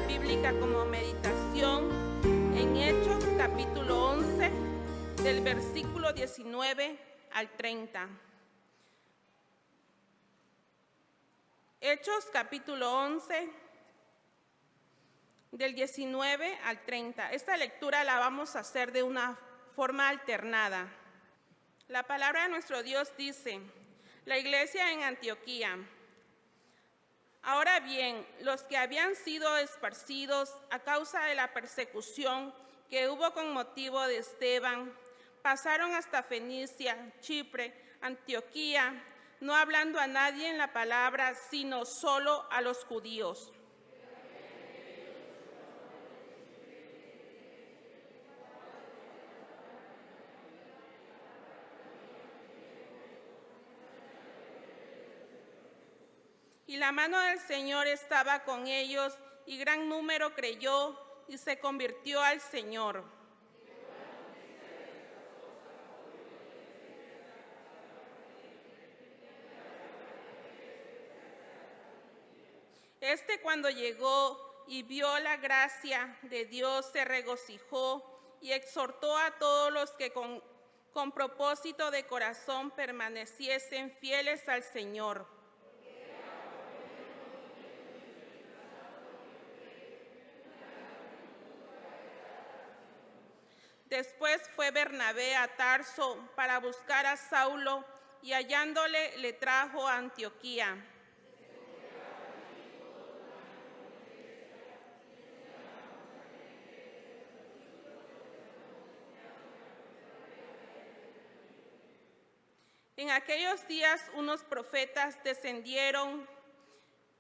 bíblica como meditación en Hechos capítulo 11, del versículo 19 al 30. Hechos capítulo 11, del 19 al 30. Esta lectura la vamos a hacer de una forma alternada. La palabra de nuestro Dios dice: la iglesia en Antioquía. Ahora bien, los que habían sido esparcidos a causa de la persecución que hubo con motivo de Esteban, pasaron hasta Fenicia, Chipre, Antioquía, no hablando a nadie en la palabra, sino solo a los judíos. Y la mano del Señor estaba con ellos, y gran número creyó y se convirtió al Señor. Cuando llegó y vio la gracia de Dios, se regocijó y exhortó a todos los que con propósito de corazón permaneciesen fieles al Señor. Después fue Bernabé a Tarso para buscar a Saulo, y hallándole le trajo a Antioquía. En aquellos días unos profetas descendieron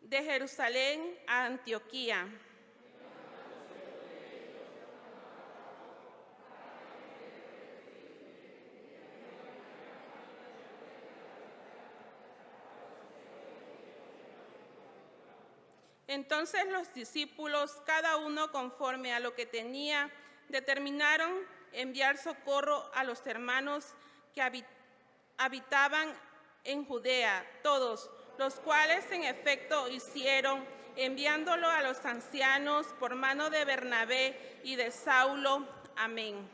de Jerusalén a Antioquía. Entonces los discípulos, cada uno conforme a lo que tenía, determinaron enviar socorro a los hermanos que habitaban en Judea, todos, los cuales en efecto hicieron, enviándolo a los ancianos por mano de Bernabé y de Saulo. Amén.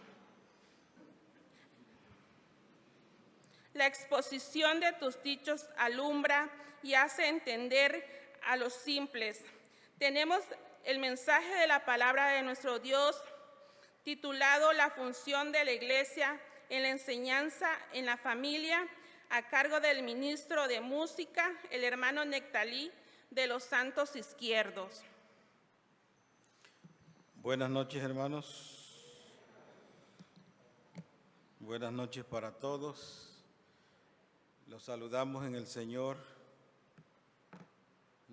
La exposición de tus dichos alumbra y hace entender a los simples. Tenemos el mensaje de la palabra de nuestro Dios titulado La función de la iglesia en la enseñanza en la familia, a cargo del ministro de música, el hermano Nectalí de los Santos Izquierdos. Buenas noches, hermanos. Buenas noches para todos. Los saludamos en el Señor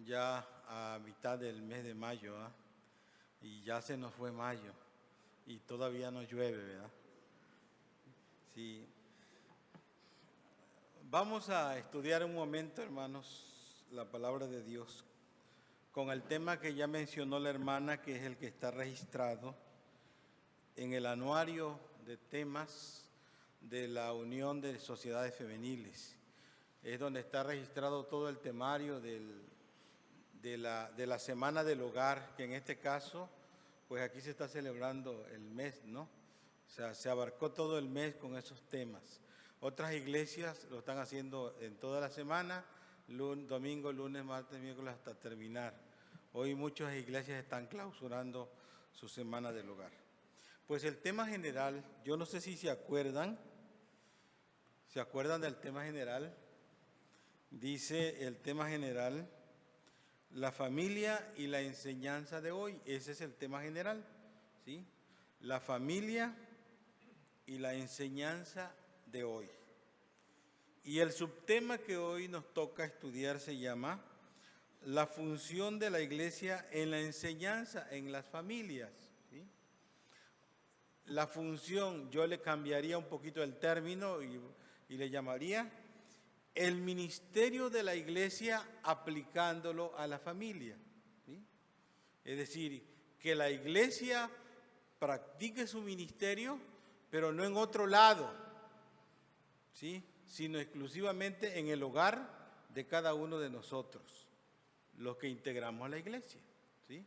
ya a mitad del mes de mayo, ¿eh? Y ya se nos fue mayo y todavía no llueve, ¿verdad? Sí. Vamos a estudiar un momento, hermanos, la palabra de Dios con el tema que ya mencionó la hermana, que es el que está registrado en el anuario de temas de la Unión de Sociedades Femeniles. Es donde está registrado todo el temario de la Semana del Hogar, que en este caso, pues aquí se está celebrando el mes, ¿no? O sea, se abarcó todo el mes con esos temas. Otras iglesias lo están haciendo en toda la semana, domingo, lunes, martes, miércoles, hasta terminar. Hoy muchas iglesias están clausurando su Semana del Hogar. Pues el tema general, yo no sé si ¿se acuerdan del tema general? Dice el tema general: la familia y la enseñanza de hoy. Ese es el tema general, ¿sí? La familia y la enseñanza de hoy. Y el subtema que hoy nos toca estudiar se llama la función de la iglesia en la enseñanza en las familias, ¿sí? La función, yo le cambiaría un poquito el término y le llamaría el ministerio de la iglesia aplicándolo a la familia, ¿sí? Es decir, que la iglesia practique su ministerio, pero no en otro lado, ¿sí? Sino exclusivamente en el hogar de cada uno de nosotros, los que integramos a la iglesia, ¿sí?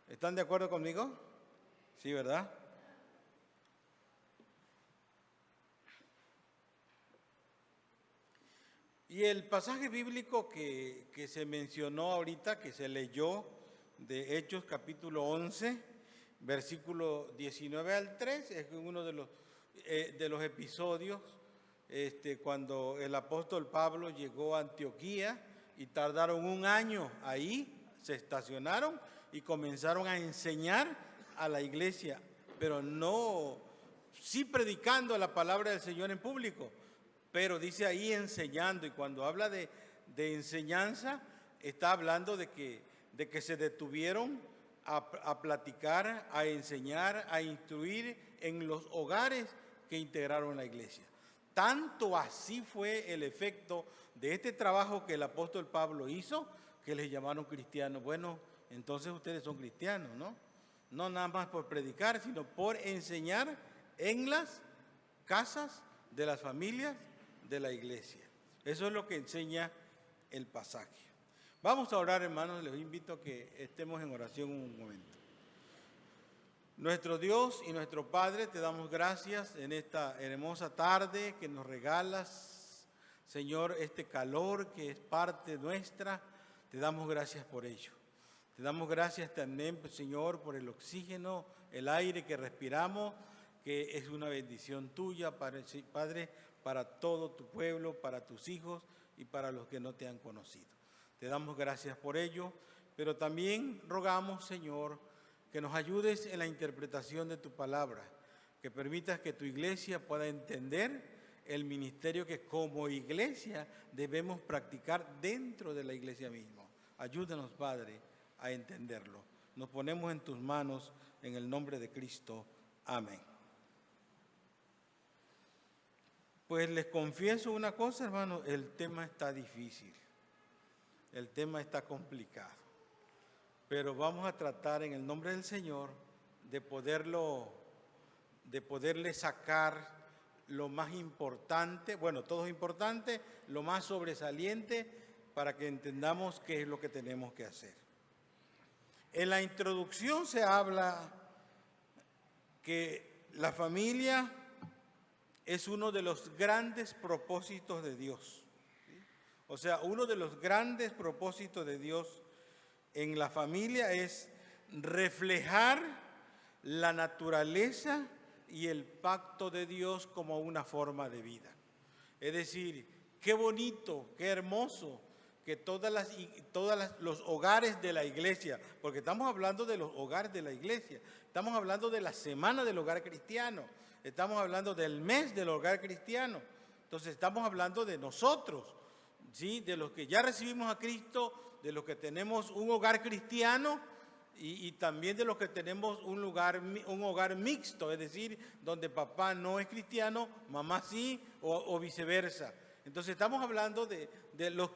¿Están de acuerdo conmigo? Sí, ¿verdad? Y el pasaje bíblico que se mencionó ahorita, que se leyó de Hechos capítulo 11, versículo 19 al 3, es uno de los episodios cuando el apóstol Pablo llegó a Antioquía y tardaron un año ahí, se estacionaron y comenzaron a enseñar a la iglesia, pero no, sí predicando la palabra del Señor en público, pero dice ahí enseñando, y cuando habla de enseñanza, está hablando de que se detuvieron a platicar, a enseñar, a instruir en los hogares que integraron la iglesia. Tanto así fue el efecto de este trabajo que el apóstol Pablo hizo, que les llamaron cristianos. Bueno, entonces ustedes son cristianos, ¿no? No nada más por predicar, sino por enseñar en las casas de las familias de la iglesia. Eso es lo que enseña el pasaje. Vamos a orar, hermanos, les invito a que estemos en oración un momento. Nuestro Dios y nuestro Padre, te damos gracias en esta hermosa tarde que nos regalas, Señor, este calor que es parte nuestra, te damos gracias por ello. Te damos gracias también, Señor, por el oxígeno, el aire que respiramos, que es una bendición tuya, Padre, para todo tu pueblo, para tus hijos y para los que no te han conocido. Te damos gracias por ello, pero también rogamos, Señor, que nos ayudes en la interpretación de tu palabra, que permitas que tu iglesia pueda entender el ministerio que como iglesia debemos practicar dentro de la iglesia misma. Ayúdanos, Padre, a entenderlo. Nos ponemos en tus manos en el nombre de Cristo. Amén. Pues les confieso una cosa, hermano, el tema está difícil, el tema está complicado, pero vamos a tratar en el nombre del Señor de poderle sacar lo más importante, bueno, todo es importante, lo más sobresaliente para que entendamos qué es lo que tenemos que hacer. En la introducción se habla que la familia es uno de los grandes propósitos de Dios. O sea, uno de los grandes propósitos de Dios en la familia es reflejar la naturaleza y el pacto de Dios como una forma de vida. Es decir, qué bonito, qué hermoso que todos los hogares de la iglesia, porque estamos hablando de los hogares de la iglesia, estamos hablando de la semana del hogar cristiano, estamos hablando del mes del hogar cristiano, entonces estamos hablando de nosotros, ¿sí? De los que ya recibimos a Cristo, de los que tenemos un hogar cristiano y también de los que tenemos un hogar mixto, es decir, donde papá no es cristiano, mamá sí o viceversa. Entonces estamos hablando de los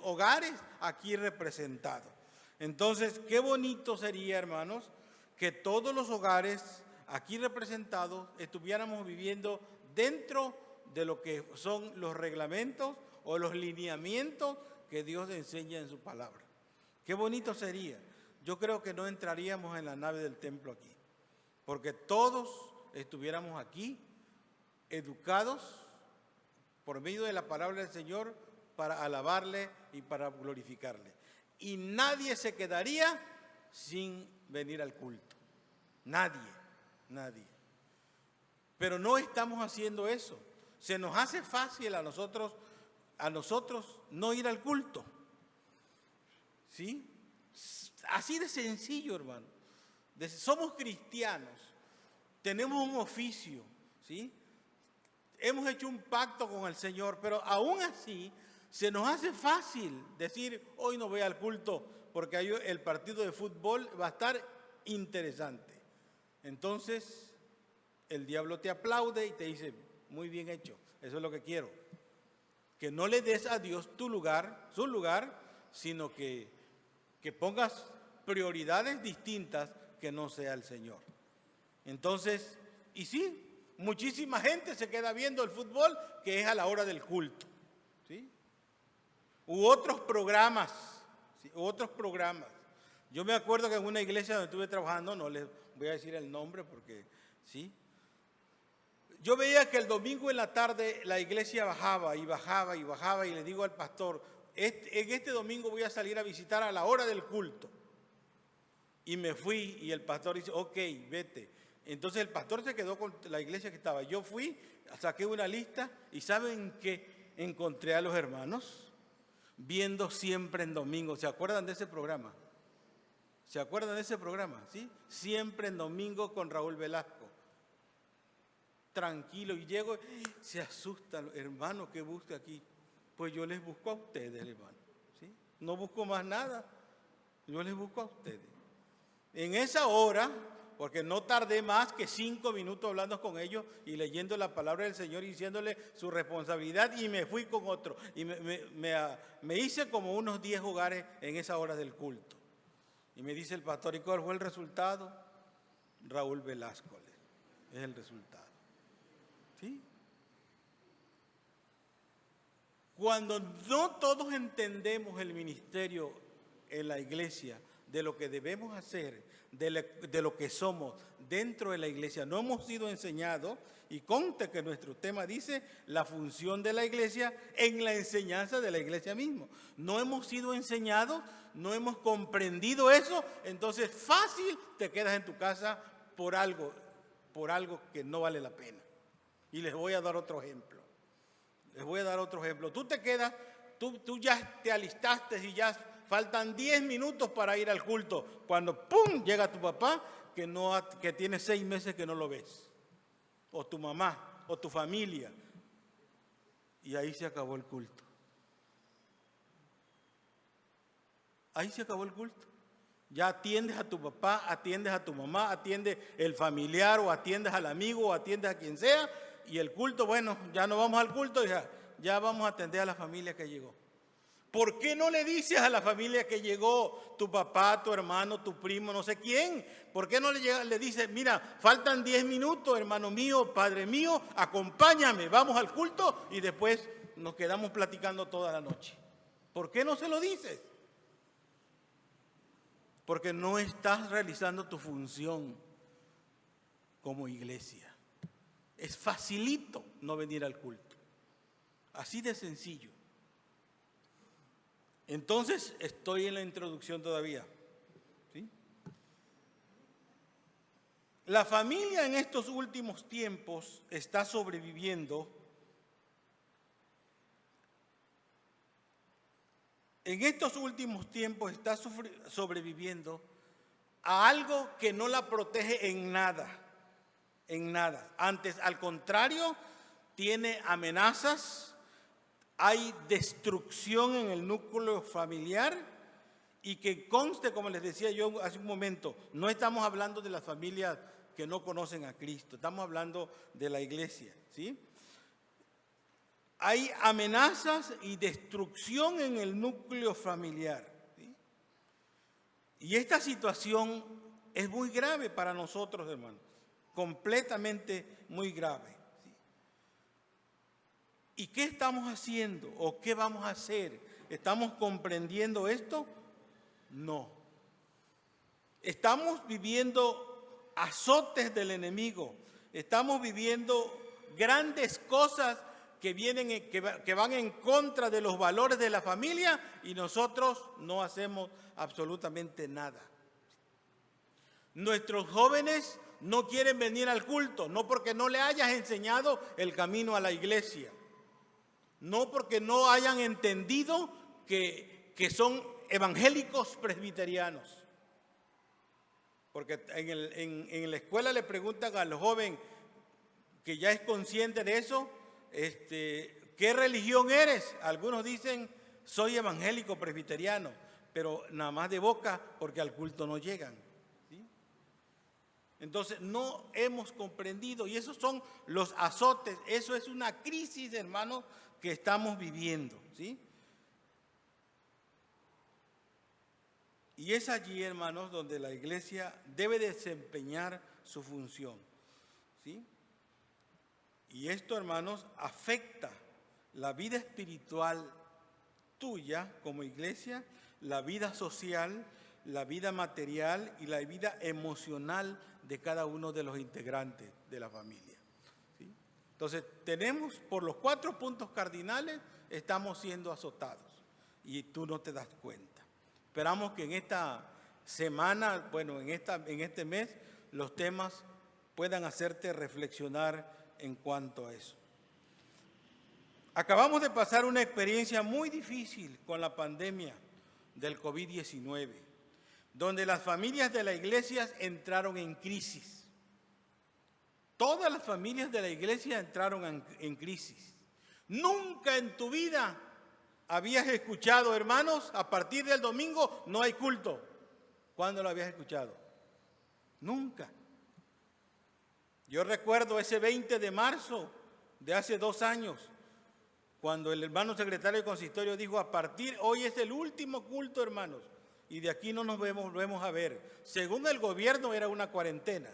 hogares aquí representados. Entonces, qué bonito sería, hermanos, que todos los hogares aquí representados estuviéramos viviendo dentro de lo que son los reglamentos o los lineamientos que Dios enseña en su palabra. Qué bonito sería. Yo creo que no entraríamos en la nave del templo aquí, porque todos estuviéramos aquí educados por medio de la palabra del Señor para alabarle y para glorificarle. Y nadie se quedaría sin venir al culto. Nadie. Pero no estamos haciendo eso. Se nos hace fácil a nosotros no ir al culto. ¿Sí? Así de sencillo, hermano. Somos cristianos, tenemos un oficio, ¿sí? Hemos hecho un pacto con el Señor, pero aún así se nos hace fácil decir, hoy no voy al culto porque el partido de fútbol va a estar interesante. Entonces, el diablo te aplaude y te dice, muy bien hecho, eso es lo que quiero. Que no le des a Dios su lugar, sino que pongas prioridades distintas que no sea el Señor. Entonces, y sí, muchísima gente se queda viendo el fútbol que es a la hora del culto, ¿sí? U otros programas, ¿sí? Yo me acuerdo que en una iglesia donde estuve trabajando, no les voy a decir el nombre porque, ¿sí? Yo veía que el domingo en la tarde la iglesia bajaba y bajaba y bajaba y le digo al pastor, en este domingo voy a salir a visitar a la hora del culto. Y me fui y el pastor dice, ok, vete. Entonces el pastor se quedó con la iglesia que estaba. Yo fui, saqué una lista y ¿saben qué? Encontré a los hermanos viendo siempre en domingo. ¿Se acuerdan de ese programa? ¿Se acuerdan de ese programa? ¿Sí? Siempre en domingo con Raúl Velasco. Tranquilo, y llego, se asustan, hermano, ¿qué busca aquí? Pues yo les busco a ustedes, hermano. ¿Sí? No busco más nada, yo les busco a ustedes. En esa hora, porque no tardé más que 5 minutos hablando con ellos y leyendo la palabra del Señor y diciéndole su responsabilidad, y me fui con otro. Y me hice como unos 10 hogares en esa hora del culto. Y me dice el pastor, ¿y cuál fue el resultado? Raúl Velasco es el resultado. ¿Sí? Cuando no todos entendemos el ministerio en la iglesia, de lo que debemos hacer, de lo que somos dentro de la iglesia, no hemos sido enseñados, y conste que nuestro tema dice la función de la iglesia en la enseñanza de la iglesia misma. No hemos sido enseñados, no hemos comprendido eso, entonces fácil te quedas en tu casa por algo que no vale la pena. Y les voy a dar otro ejemplo. Tú te quedas, tú ya te alistaste y ya faltan 10 minutos para ir al culto. Cuando ¡pum! Llega tu papá que tiene 6 meses que no lo ves. O tu mamá, o tu familia. Y ahí se acabó el culto. Ahí se acabó el culto. Ya atiendes a tu papá, atiendes a tu mamá, atiendes el familiar o atiendes al amigo o atiendes a quien sea. Y el culto, bueno, ya no vamos al culto, ya vamos a atender a la familia que llegó. ¿Por qué no le dices a la familia que llegó, tu papá, tu hermano, tu primo, no sé quién? ¿Por qué no le dices, mira, faltan 10 minutos, hermano mío, padre mío, acompáñame, vamos al culto y después nos quedamos platicando toda la noche? ¿Por qué no se lo dices? Porque no estás realizando tu función como iglesia. Es facilito no venir al culto. Así de sencillo. Entonces, estoy en la introducción todavía. ¿Sí? La familia en estos últimos tiempos está sobreviviendo. En estos últimos tiempos está sobreviviendo a algo que no la protege en nada. En nada. Antes, al contrario, tiene amenazas, hay destrucción en el núcleo familiar y que conste, como les decía yo hace un momento, no estamos hablando de las familias que no conocen a Cristo, estamos hablando de la iglesia, ¿sí? Hay amenazas y destrucción en el núcleo familiar, ¿sí? Y esta situación es muy grave para nosotros, hermanos. Completamente muy grave. ¿Sí? ¿Y qué estamos haciendo o qué vamos a hacer? ¿Estamos comprendiendo esto? No. Estamos viviendo azotes del enemigo. Estamos viviendo grandes cosas que van en contra de los valores de la familia y nosotros no hacemos absolutamente nada. Nuestros jóvenes no quieren venir al culto, no porque no le hayas enseñado el camino a la iglesia, no porque no hayan entendido que son evangélicos presbiterianos. Porque en la escuela le preguntan al joven que ya es consciente de eso, ¿qué religión eres? Algunos dicen, soy evangélico presbiteriano, pero nada más de boca porque al culto no llegan. Entonces, no hemos comprendido, y esos son los azotes, eso es una crisis, hermanos, que estamos viviendo, ¿sí? Y es allí, hermanos, donde la iglesia debe desempeñar su función, ¿sí? Y esto, hermanos, afecta la vida espiritual tuya como iglesia, la vida social, la vida material y la vida emocional de cada uno de los integrantes de la familia. ¿Sí? Entonces, tenemos por los 4 puntos cardinales, estamos siendo azotados y tú no te das cuenta. Esperamos que en esta semana, bueno, en este mes, los temas puedan hacerte reflexionar en cuanto a eso. Acabamos de pasar una experiencia muy difícil con la pandemia del COVID-19, donde las familias de la iglesia entraron en crisis. Todas las familias de la iglesia entraron en crisis. Nunca en tu vida habías escuchado, hermanos, a partir del domingo no hay culto. ¿Cuándo lo habías escuchado? Nunca. Yo recuerdo ese 20 de marzo de hace 2 años, cuando el hermano secretario de consistorio dijo, hoy es el último culto, hermanos, y de aquí no nos volvemos a ver. Según el gobierno era una cuarentena,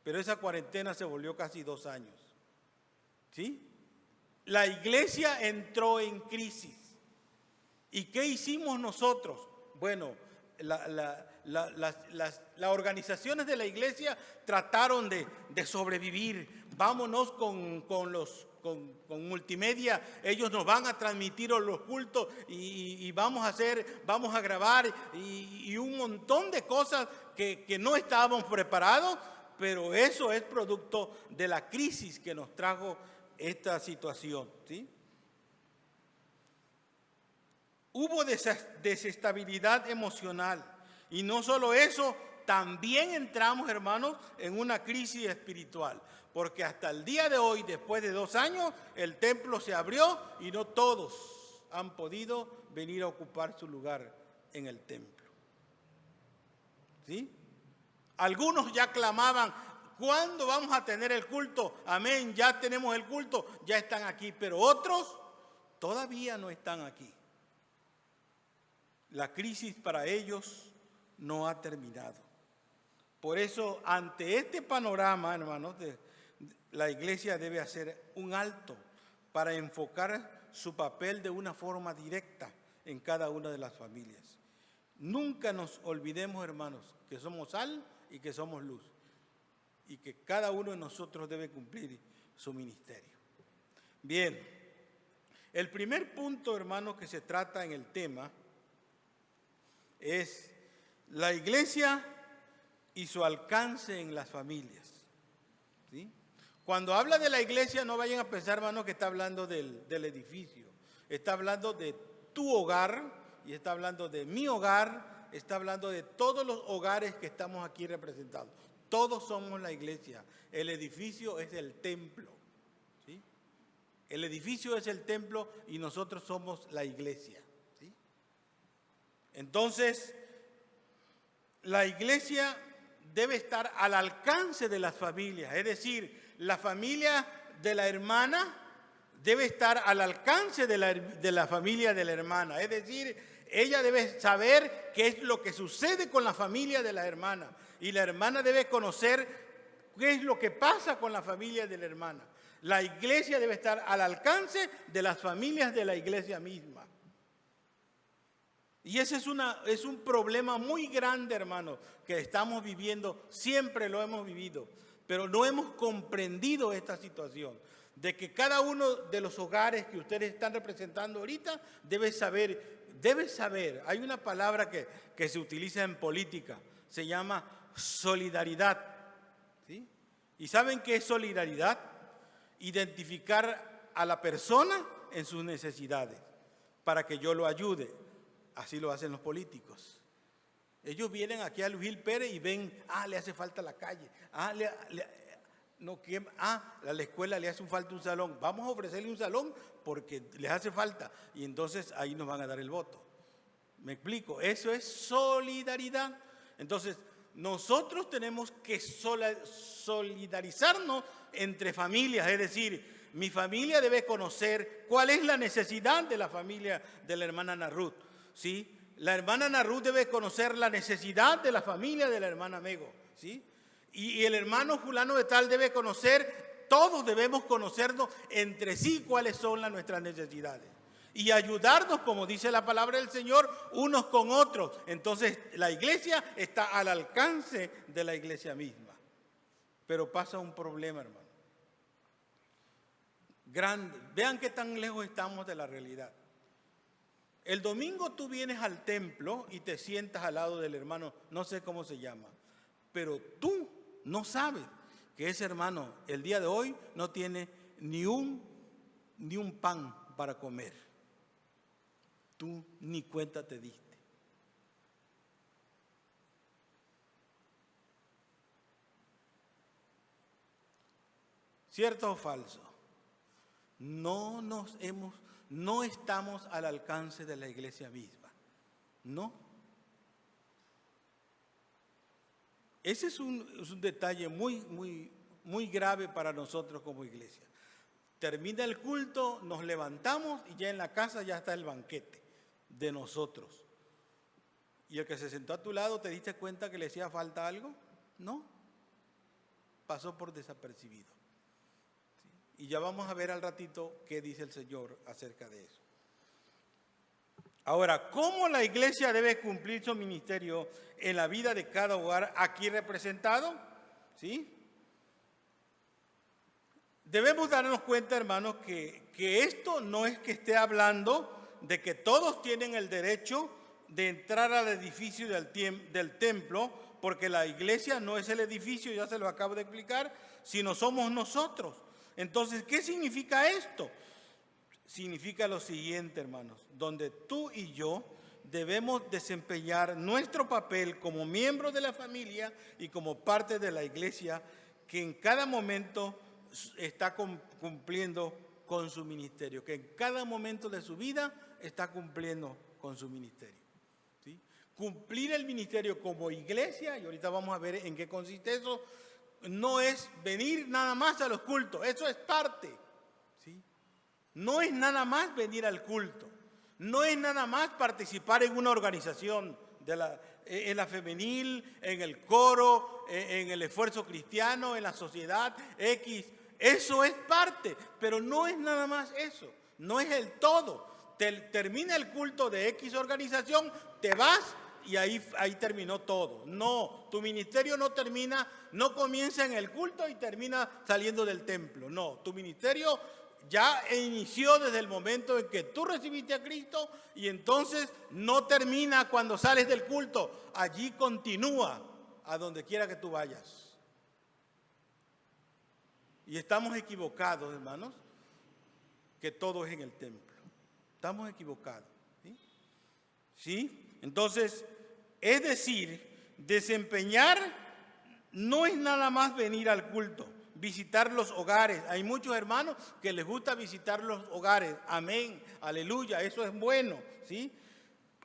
pero esa cuarentena se volvió casi 2 años. ¿Sí? La iglesia entró en crisis. ¿Y qué hicimos nosotros? Bueno, las organizaciones de la iglesia trataron de sobrevivir. Vámonos con multimedia, ellos nos van a transmitir los cultos y vamos a grabar y un montón de cosas que no estábamos preparados, pero eso es producto de la crisis que nos trajo esta situación, ¿sí? Hubo desestabilidad emocional y no solo eso, también entramos, hermanos, en una crisis espiritual, porque hasta el día de hoy, después de 2 años, el templo se abrió y no todos han podido venir a ocupar su lugar en el templo. ¿Sí? Algunos ya clamaban, ¿cuándo vamos a tener el culto? Amén, ya tenemos el culto, ya están aquí, pero otros todavía no están aquí. La crisis para ellos no ha terminado. Por eso, ante este panorama, hermanos, la iglesia debe hacer un alto para enfocar su papel de una forma directa en cada una de las familias. Nunca nos olvidemos, hermanos, que somos sal y que somos luz, y que cada uno de nosotros debe cumplir su ministerio. Bien, el primer punto, hermanos, que se trata en el tema es la iglesia y su alcance en las familias. ¿Sí? Cuando habla de la iglesia, no vayan a pensar, hermanos, que está hablando del edificio. Está hablando de tu hogar y está hablando de mi hogar, está hablando de todos los hogares que estamos aquí representados. Todos somos la iglesia. El edificio es el templo. ¿Sí? El edificio es el templo y nosotros somos la iglesia. ¿Sí? Entonces, la iglesia debe estar al alcance de las familias, es decir, la familia de la hermana debe estar al alcance de la familia de la hermana, es decir, ella debe saber qué es lo que sucede con la familia de la hermana y la hermana debe conocer qué es lo que pasa con la familia de la hermana. La iglesia debe estar al alcance de las familias de la iglesia misma. Y ese es un problema muy grande, hermanos, que estamos viviendo, siempre lo hemos vivido, pero no hemos comprendido esta situación, de que cada uno de los hogares que ustedes están representando ahorita debe saber, hay una palabra que se utiliza en política, se llama solidaridad. ¿Sí? ¿Y saben qué es solidaridad? Identificar a la persona en sus necesidades, para que yo lo ayude. Así lo hacen los políticos. Ellos vienen aquí a Luis Gil Pérez y ven, le hace falta la calle, a la escuela le hace falta un salón, vamos a ofrecerle un salón porque les hace falta y entonces ahí nos van a dar el voto. ¿Me explico? Eso es solidaridad. Entonces, nosotros tenemos que solidarizarnos entre familias, es decir, mi familia debe conocer cuál es la necesidad de la familia de la hermana Ana Ruth. ¿Sí? La hermana Ana Ruth debe conocer la necesidad de la familia de la hermana Mego. ¿Sí? Y el hermano fulano de tal debe conocer, todos debemos conocernos entre sí cuáles son nuestras necesidades. y ayudarnos, como dice la palabra del Señor, unos con otros. Entonces la iglesia está al alcance de la iglesia misma. Pero pasa un problema, hermano. Grande. Vean qué tan lejos estamos de la realidad. El domingo tú vienes al templo y te sientas al lado del hermano, no sé cómo se llama, pero tú no sabes que ese hermano el día de hoy no tiene ni un pan para comer. Tú ni cuenta te diste. ¿Cierto o falso? No estamos al alcance de la iglesia misma. No. Ese es un detalle muy grave para nosotros como iglesia. Termina el culto, nos levantamos y ya en la casa ya está el banquete de nosotros. ¿Y el que se sentó a tu lado, te diste cuenta que le hacía falta algo? No. Pasó por desapercibido. Y ya vamos a ver al ratito qué dice el Señor acerca de eso. Ahora, ¿cómo la iglesia debe cumplir su ministerio en la vida de cada hogar aquí representado? ¿Sí? Debemos darnos cuenta, hermanos, que esto no es que esté hablando de que todos tienen el derecho de entrar al edificio del templo, porque la iglesia no es el edificio, ya se lo acabo de explicar, sino somos nosotros. Entonces, ¿qué significa esto? Significa lo siguiente, hermanos, donde tú y yo debemos desempeñar nuestro papel como miembros de la familia y como parte de la iglesia que en cada momento está cumpliendo con su ministerio, que en cada momento de su vida está cumpliendo con su ministerio. ¿Sí? Cumplir el ministerio como iglesia, y ahorita vamos a ver en qué consiste eso, no es venir nada más a los cultos, eso es parte. ¿Sí? No es nada más venir al culto, no es nada más participar en una organización, en la femenil, en el coro, en el esfuerzo cristiano, en la sociedad X. Eso es parte, pero no es nada más eso, no es el todo. Termina el culto de X organización, te vas y ahí terminó todo. No, tu ministerio no comienza en el culto y termina saliendo del templo. No, tu ministerio ya inició desde el momento en que tú recibiste a Cristo y entonces no termina cuando sales del culto. Allí continúa a donde quiera que tú vayas. Y estamos equivocados, hermanos, que todo es en el templo. Estamos equivocados. ¿Sí? Entonces, es decir, desempeñar no es nada más venir al culto, visitar los hogares. Hay muchos hermanos que les gusta visitar los hogares. Amén, aleluya, eso es bueno. ¿Sí?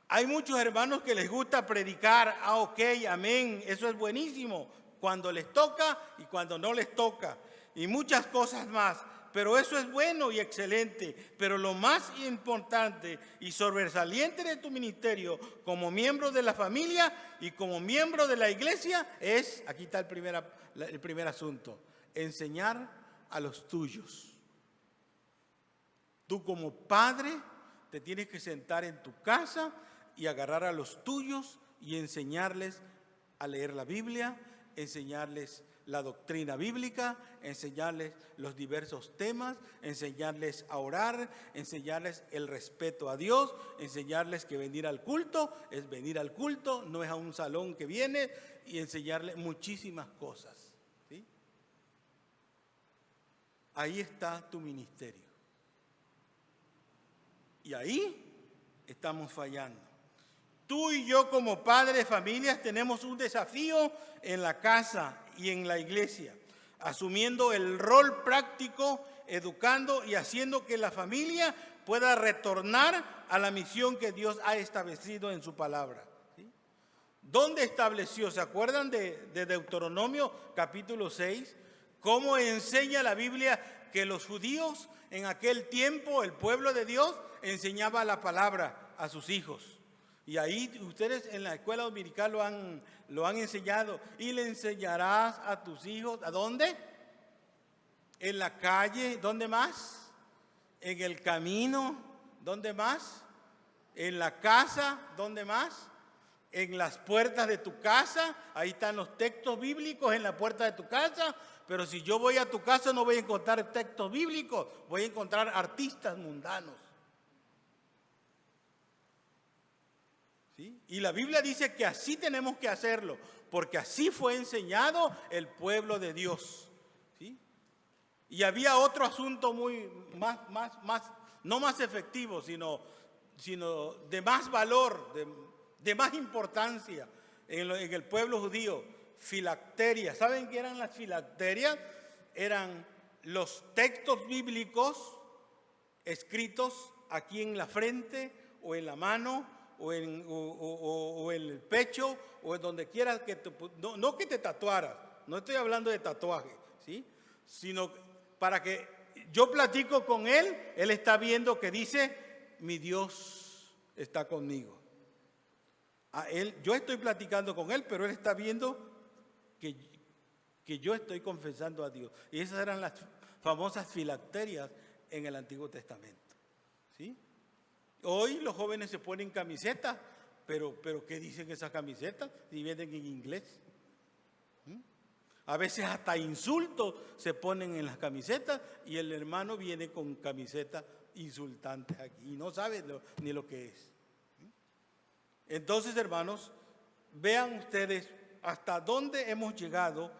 Hay muchos hermanos que les gusta predicar. Ok, amén, eso es buenísimo. Cuando les toca y cuando no les toca. Y muchas cosas más, pero eso es bueno y excelente. Pero lo más importante y sobresaliente de tu ministerio como miembro de la familia y como miembro de la iglesia es, aquí está el primer asunto, enseñar a los tuyos. Tú como padre te tienes que sentar en tu casa y agarrar a los tuyos y enseñarles a leer la Biblia, enseñarles la doctrina bíblica, enseñarles los diversos temas, enseñarles a orar, enseñarles el respeto a Dios, enseñarles que venir al culto es venir al culto, no es a un salón que viene, y enseñarles muchísimas cosas. ¿Sí? Ahí está tu ministerio. Y ahí estamos fallando. Tú y yo como padres de familias tenemos un desafío en la casa y en la iglesia, asumiendo el rol práctico, educando y haciendo que la familia pueda retornar a la misión que Dios ha establecido en su palabra. ¿Sí? ¿Dónde estableció? ¿Se acuerdan de Deuteronomio capítulo 6? ¿Cómo enseña la Biblia que los judíos en aquel tiempo, el pueblo de Dios, enseñaba la palabra a sus hijos? Y ahí ustedes en la escuela dominical lo han enseñado. Y le enseñarás a tus hijos, ¿a dónde? En la calle, ¿dónde más? En el camino ¿Dónde más? En la casa, ¿dónde más? En las puertas de tu casa, ahí están los textos bíblicos en la puerta de tu casa, pero si yo voy a tu casa no voy a encontrar textos bíblicos, voy a encontrar artistas mundanos. ¿Sí? Y la Biblia dice que así tenemos que hacerlo, porque así fue enseñado el pueblo de Dios. ¿Sí? Y había otro asunto no más efectivo, sino de más valor, de más importancia en el pueblo judío, filacterias. ¿Saben qué eran las filacterias? Eran los textos bíblicos escritos aquí en la frente o en la mano o en el pecho o en donde quieras no que te tatuaras, no estoy hablando de tatuaje, ¿sí? Sino para que yo platico con él, él está viendo que dice, mi Dios está conmigo. Yo estoy platicando con él, pero él está viendo que yo estoy confesando a Dios. Y esas eran las famosas filacterias en el Antiguo Testamento. ¿Sí? Hoy los jóvenes se ponen camisetas, pero ¿qué dicen esas camisetas? Si vienen en inglés. A veces hasta insultos se ponen en las camisetas y el hermano viene con camisetas insultantes aquí y no sabe ni lo que es. Entonces, hermanos, vean ustedes hasta dónde hemos llegado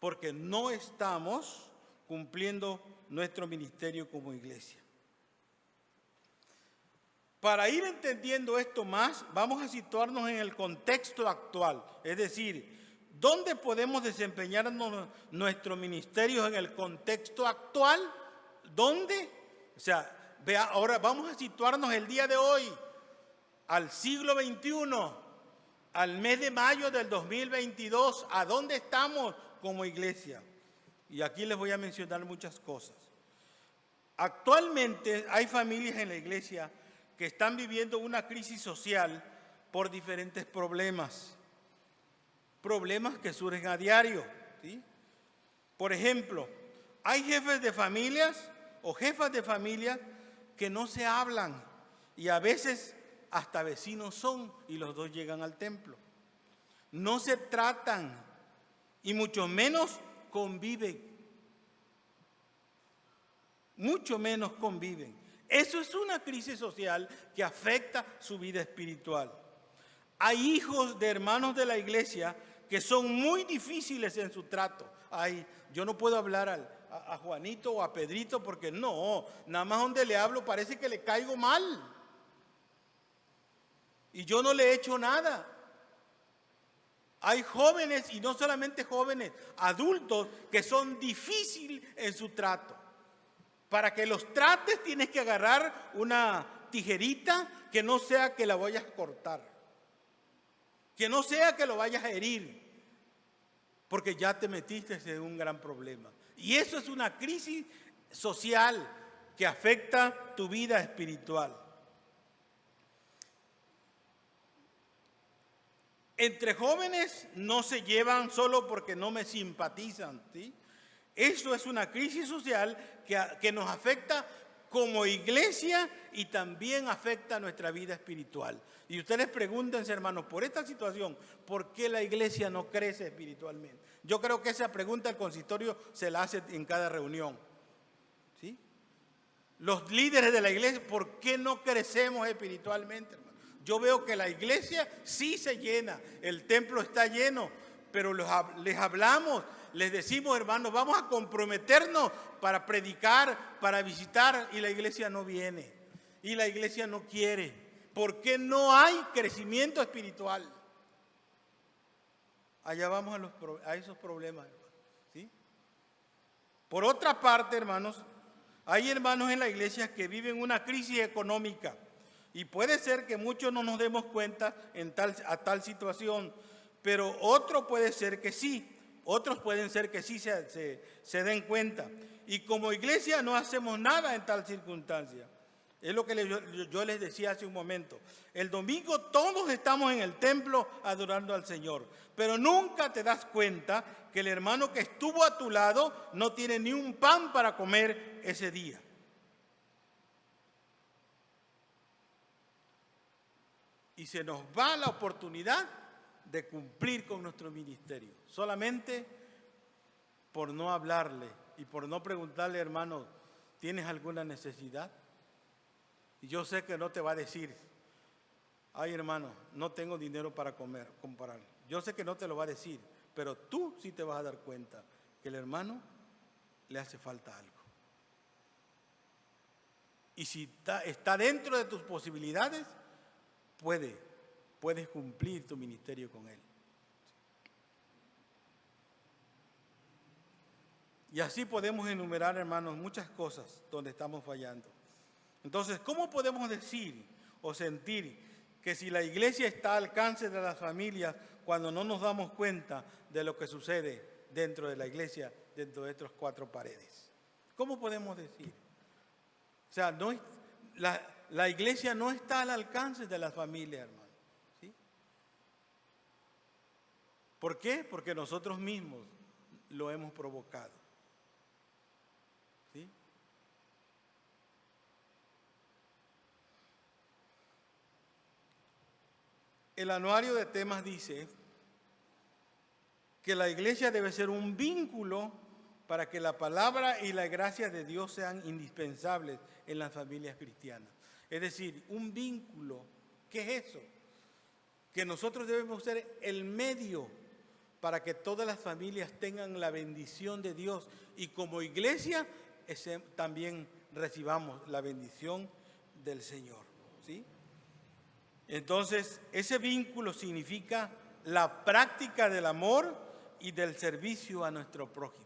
porque no estamos cumpliendo nuestro ministerio como iglesia. Para ir entendiendo esto más, vamos a situarnos en el contexto actual, es decir, ¿dónde podemos desempeñarnos nuestro ministerio en el contexto actual? ¿Dónde? O sea, vea, ahora vamos a situarnos el día de hoy, al siglo XXI, al mes de mayo del 2022. ¿A dónde estamos como iglesia? Y aquí les voy a mencionar muchas cosas. Actualmente hay familias en la iglesia que están viviendo una crisis social por diferentes problemas que surgen a diario, ¿sí? Por ejemplo, hay jefes de familias o jefas de familias que no se hablan y a veces hasta vecinos son y los dos llegan al templo. No se tratan y mucho menos conviven. Mucho menos conviven. Eso es una crisis social que afecta su vida espiritual. Hay hijos de hermanos de la iglesia que son muy difíciles en su trato. Yo no puedo hablar a Juanito o a Pedrito porque no, nada más donde le hablo parece que le caigo mal. Y yo no le he hecho nada. Hay jóvenes, y no solamente jóvenes, adultos que son difíciles en su trato. Para que los trates tienes que agarrar una tijerita que no sea que la vayas a cortar. Que no sea que lo vayas a herir. Porque ya te metiste en un gran problema. Y eso es una crisis social que afecta tu vida espiritual. Entre jóvenes no se llevan solo porque no me simpatizan, ¿sí? Eso es una crisis social que nos afecta como iglesia y también afecta nuestra vida espiritual. Y ustedes pregúntense, hermanos, por esta situación, ¿por qué la iglesia no crece espiritualmente? Yo creo que esa pregunta el consistorio se la hace en cada reunión, ¿sí? Los líderes de la iglesia, ¿por qué no crecemos espiritualmente, hermano? Yo veo que la iglesia sí se llena, el templo está lleno, pero les hablamos, les decimos, hermanos, vamos a comprometernos para predicar, para visitar, y la iglesia no viene, y la iglesia no quiere, porque no hay crecimiento espiritual. Allá vamos a esos problemas, ¿sí? Por otra parte, hermanos, hay hermanos en la iglesia que viven una crisis económica, y puede ser que muchos no nos demos cuenta a tal situación, pero otro puede ser que sí. Otros pueden ser que sí se den cuenta. Y como iglesia no hacemos nada en tal circunstancia. Es lo que yo les decía hace un momento. El domingo todos estamos en el templo adorando al Señor. Pero nunca te das cuenta que el hermano que estuvo a tu lado no tiene ni un pan para comer ese día. y se nos va la oportunidad de cumplir con nuestro ministerio, solamente por no hablarle y por no preguntarle, hermano, ¿tienes alguna necesidad? Y yo sé que no te va a decir, ay hermano, no tengo dinero para comprar. Yo sé que no te lo va a decir, pero tú sí te vas a dar cuenta que el hermano le hace falta algo. Y si está dentro de tus posibilidades, puedes cumplir tu ministerio con él. Y así podemos enumerar, hermanos, muchas cosas donde estamos fallando. Entonces, ¿cómo podemos decir o sentir que si la iglesia está al alcance de las familias cuando no nos damos cuenta de lo que sucede dentro de la iglesia, dentro de estas cuatro paredes? ¿Cómo podemos decir? O sea, la iglesia no está al alcance de las familias, hermano. ¿Sí? ¿Por qué? Porque nosotros mismos lo hemos provocado. ¿Sí? El anuario de temas dice que la iglesia debe ser un vínculo para que la palabra y la gracia de Dios sean indispensables en las familias cristianas. Es decir, un vínculo. ¿Qué es eso? Que nosotros debemos ser el medio para que todas las familias tengan la bendición de Dios y como iglesia también recibamos la bendición del Señor. ¿Sí? Entonces, ese vínculo significa la práctica del amor y del servicio a nuestro prójimo.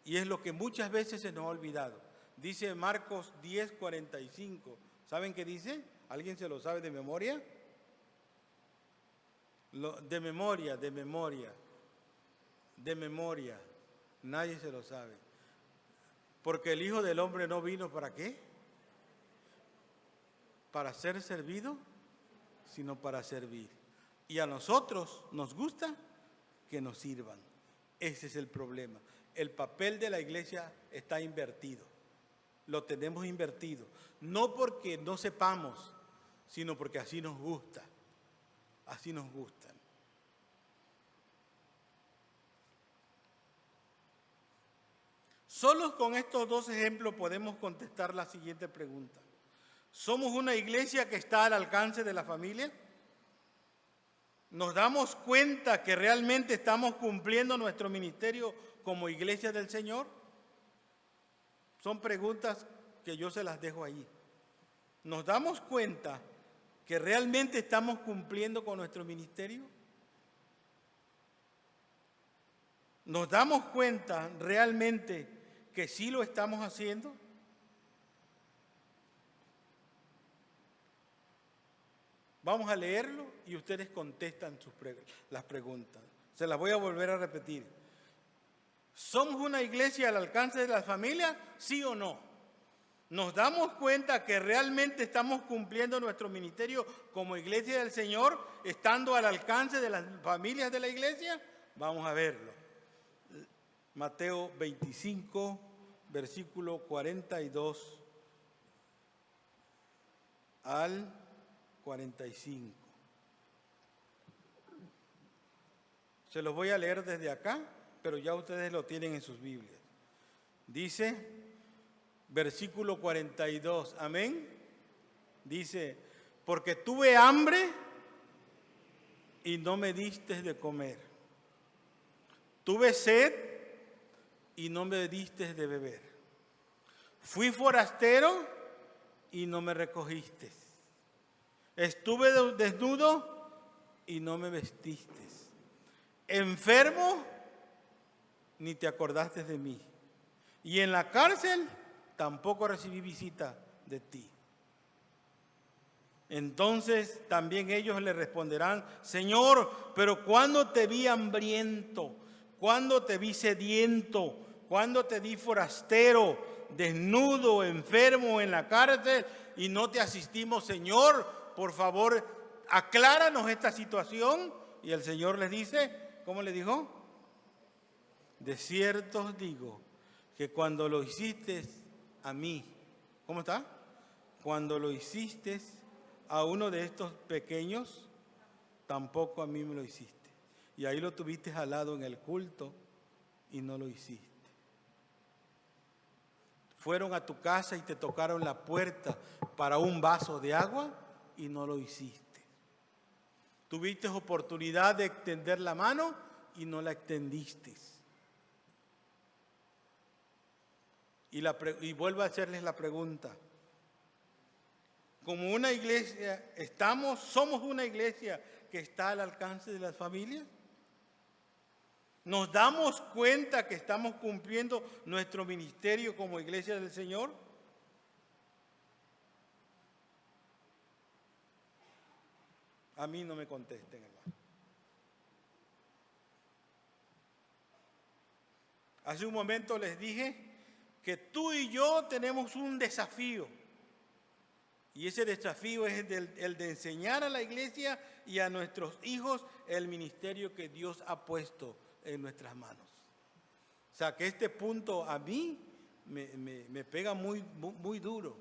Y es lo que muchas veces se nos ha olvidado. Dice Marcos 10:45. ¿Saben qué dice? ¿Alguien se lo sabe de memoria? De memoria. Nadie se lo sabe. Porque el Hijo del Hombre no vino ¿para qué? Para ser servido, sino para servir. Y a nosotros nos gusta que nos sirvan. Ese es el problema. El papel de la iglesia está invertido. Lo tenemos invertido. No porque no sepamos, sino porque así nos gusta. Así nos gustan. Solo con estos dos ejemplos podemos contestar la siguiente pregunta. ¿Somos una iglesia que está al alcance de la familia? ¿Nos damos cuenta que realmente estamos cumpliendo nuestro ministerio como iglesia del Señor? Son preguntas que yo se las dejo ahí. ¿Nos damos cuenta que realmente estamos cumpliendo con nuestro ministerio? ¿Nos damos cuenta realmente que sí lo estamos haciendo? Vamos a leerlo y ustedes contestan las preguntas. Se las voy a volver a repetir. ¿Somos una iglesia al alcance de las familias? ¿Sí o no? ¿Nos damos cuenta que realmente estamos cumpliendo nuestro ministerio como iglesia del Señor, estando al alcance de las familias de la iglesia? Vamos a verlo. Mateo 25, versículo 42 al 45. Se los voy a leer desde acá, pero ya ustedes lo tienen en sus Biblias. Dice, versículo 42, amén. Dice, porque tuve hambre y no me diste de comer. Tuve sed y no me diste de beber. Fui forastero y no me recogiste. Estuve desnudo y no me vestiste. Enfermo, ni te acordaste de mí. Y en la cárcel tampoco recibí visita de ti. Entonces también ellos le responderán, Señor, pero ¿cuándo te vi hambriento? ¿Cuándo te vi sediento? ¿Cuándo te vi forastero, desnudo, enfermo en la cárcel y no te asistimos, Señor? Por favor, acláranos esta situación. Y el Señor les dice, ¿cómo le dijo? De cierto os digo que cuando lo hiciste a mí, ¿cómo está? Cuando lo hiciste a uno de estos pequeños, tampoco a mí me lo hiciste. Y ahí lo tuviste jalado en el culto y no lo hiciste. Fueron a tu casa y te tocaron la puerta para un vaso de agua y no lo hiciste. Tuviste oportunidad de extender la mano y no la extendiste. Y vuelvo a hacerles la pregunta. Como una iglesia, somos una iglesia que está al alcance de las familias. ¿Nos damos cuenta que estamos cumpliendo nuestro ministerio como iglesia del Señor? A mí no me contesten, hermano. Hace un momento les dije que tú y yo tenemos un desafío. Y ese desafío es el de enseñar a la iglesia y a nuestros hijos el ministerio que Dios ha puesto en nuestras manos. O sea, que este punto a mí me pega muy duro,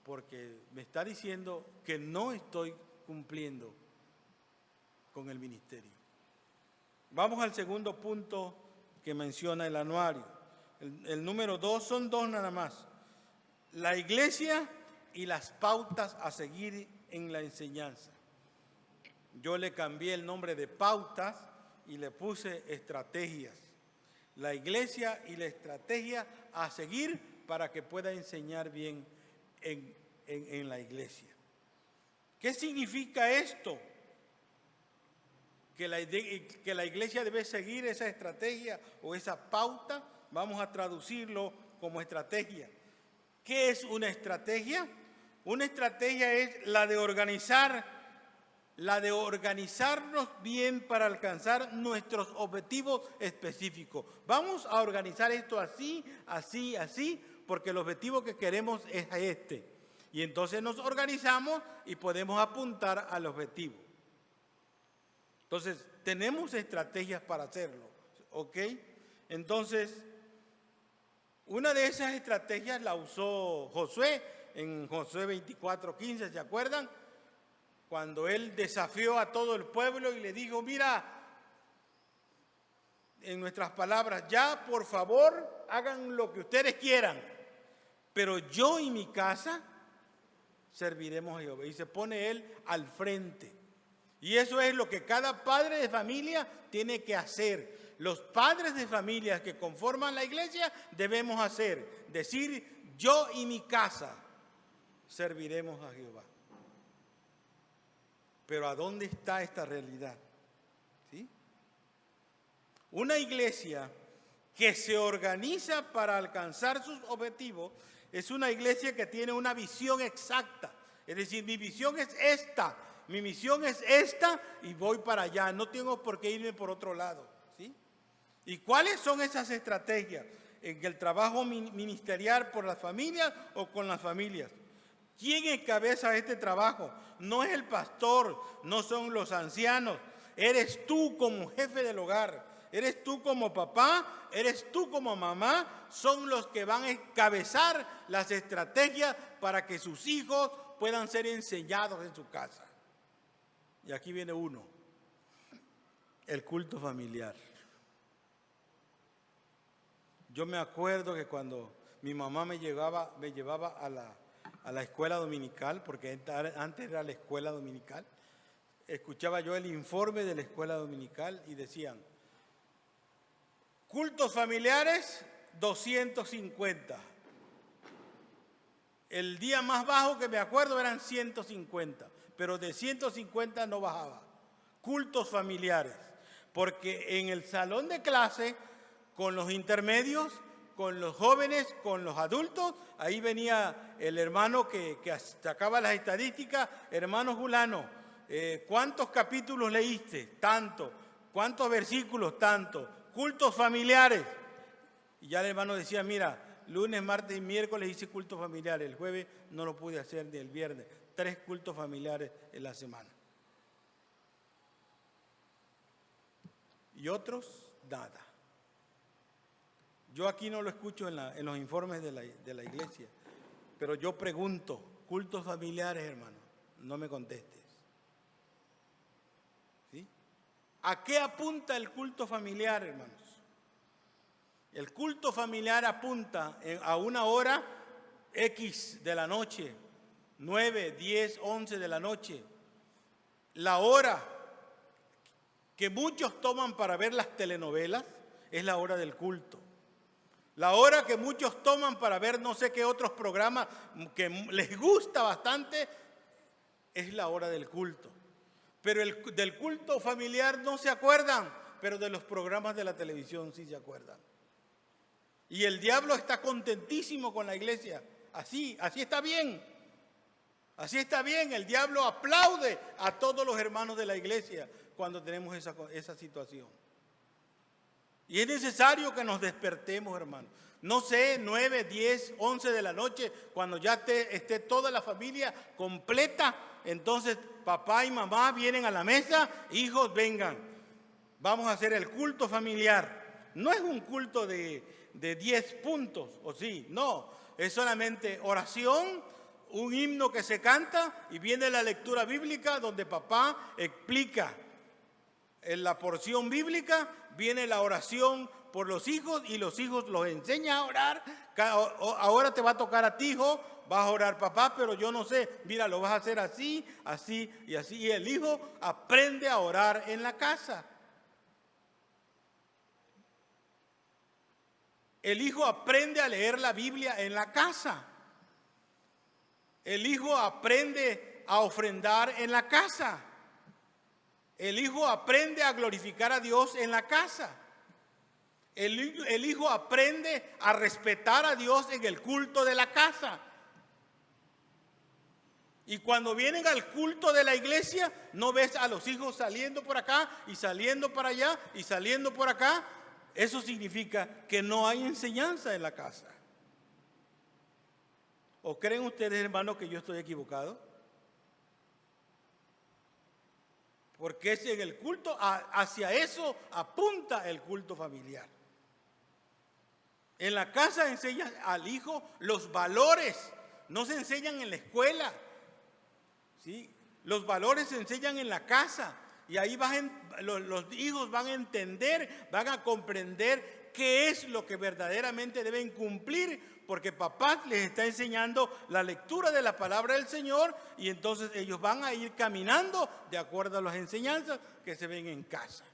porque me está diciendo que no estoy cumpliendo con el ministerio. Vamos al segundo punto que menciona el anuario. El número 2, son 2 nada más. La iglesia y las pautas a seguir en la enseñanza. Yo le cambié el nombre de pautas y le puse estrategias. La iglesia y la estrategia a seguir para que pueda enseñar bien en la iglesia. ¿Qué significa esto? Que la iglesia debe seguir esa estrategia o esa pauta. Vamos a traducirlo como estrategia. ¿Qué es una estrategia? Una estrategia es la de organizarnos bien para alcanzar nuestros objetivos específicos. Vamos a organizar esto así, porque el objetivo que queremos es este. Y entonces nos organizamos y podemos apuntar al objetivo. Entonces, tenemos estrategias para hacerlo, ¿ok? Entonces, una de esas estrategias la usó Josué en Josué 24:15, ¿se acuerdan? Cuando él desafió a todo el pueblo y le dijo, mira, en nuestras palabras, ya por favor hagan lo que ustedes quieran, pero yo y mi casa serviremos a Jehová. Y se pone él al frente. Y eso es lo que cada padre de familia tiene que hacer. Los padres de familia que conforman la iglesia debemos hacer. Decir, yo y mi casa serviremos a Jehová. Pero ¿a dónde está esta realidad? ¿Sí? Una iglesia que se organiza para alcanzar sus objetivos es una iglesia que tiene una visión exacta. Es decir, mi visión es esta. Mi misión es esta y voy para allá. No tengo por qué irme por otro lado. ¿Sí? ¿Y cuáles son esas estrategias? En el trabajo ministerial por las familias o con las familias. ¿Quién encabeza este trabajo? No es el pastor, no son los ancianos. Eres tú como jefe del hogar. Eres tú como papá, eres tú como mamá. Son los que van a encabezar las estrategias para que sus hijos puedan ser enseñados en su casa. Y aquí viene uno, el culto familiar. Yo me acuerdo que cuando mi mamá me llevaba a la escuela dominical, porque antes era la escuela dominical, escuchaba yo el informe de la escuela dominical y decían, cultos familiares, 250. El día más bajo que me acuerdo eran 150. Pero de 150 no bajaba. Cultos familiares. Porque en el salón de clase, con los intermedios, con los jóvenes, con los adultos, ahí venía el hermano que sacaba las estadísticas, hermano fulano, ¿cuántos capítulos leíste? Tanto. ¿Cuántos versículos? Tanto. Cultos familiares. Y ya el hermano decía, mira, lunes, martes y miércoles hice cultos familiares, el jueves no lo pude hacer ni el viernes. 3 cultos familiares en la semana. Y otros, nada. Yo aquí no lo escucho en los informes de la iglesia, pero yo pregunto, cultos familiares, hermano, no me contestes. ¿Sí? ¿A qué apunta el culto familiar, hermanos? El culto familiar apunta a una hora X de la noche, 9, 10, 11 de la noche. La hora que muchos toman para ver las telenovelas es la hora del culto. La hora que muchos toman para ver no sé qué otros programas que les gusta bastante es la hora del culto. Pero del culto familiar no se acuerdan, pero de los programas de la televisión sí se acuerdan. Y el diablo está contentísimo con la iglesia. Así está bien. Así está bien. El diablo aplaude a todos los hermanos de la iglesia cuando tenemos esa situación. Y es necesario que nos despertemos, hermanos. No sé, 9, 10, 11 de la noche, cuando ya esté toda la familia completa, entonces papá y mamá vienen a la mesa, hijos vengan, vamos a hacer el culto familiar. No es un culto de 10 puntos, ¿o sí? No, es solamente oración, un himno que se canta y viene la lectura bíblica donde papá explica en la porción bíblica, viene la oración por los hijos y los hijos los enseña a orar. Ahora te va a tocar a ti, hijo, vas a orar papá, pero yo no sé, mira, lo vas a hacer así, así y así. Y el hijo aprende a orar en la casa. El hijo aprende a leer la Biblia en la casa. El hijo aprende a ofrendar en la casa. El hijo aprende a glorificar a Dios en la casa. El hijo aprende a respetar a Dios en el culto de la casa. Y cuando vienen al culto de la iglesia, no ves a los hijos saliendo por acá y saliendo para allá y saliendo por acá. Eso significa que no hay enseñanza en la casa. ¿O creen ustedes, hermanos, que yo estoy equivocado? Porque es en el culto, hacia eso apunta el culto familiar. En la casa enseña al hijo los valores, no se enseñan en la escuela, ¿sí? Los valores se enseñan en la casa y ahí los hijos van a entender, van a comprender qué es lo que verdaderamente deben cumplir, porque papá les está enseñando la lectura de la palabra del Señor y entonces ellos van a ir caminando de acuerdo a las enseñanzas que se ven en casa.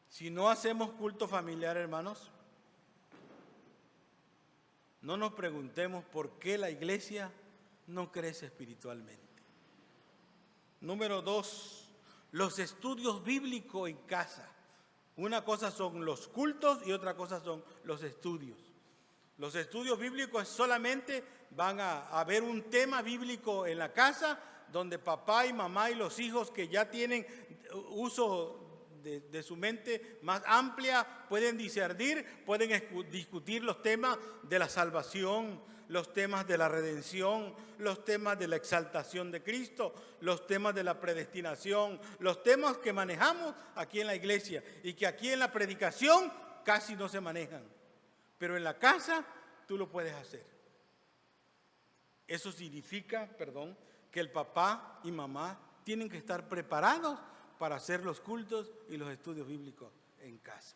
Si no hacemos culto familiar, hermanos, no nos preguntemos por qué la iglesia no crece espiritualmente. Número 2, los estudios bíblicos en casa. Una cosa son los cultos y otra cosa son los estudios. Los estudios bíblicos solamente van a haber un tema bíblico en la casa donde papá y mamá y los hijos que ya tienen uso de su mente más amplia pueden discernir, pueden discutir los temas de la salvación, los temas de la redención, los temas de la exaltación de Cristo, los temas de la predestinación, los temas que manejamos aquí en la iglesia y que aquí en la predicación casi no se manejan, pero en la casa tú lo puedes hacer. Eso significa, que el papá y mamá tienen que estar preparados para hacer los cultos y los estudios bíblicos en casa.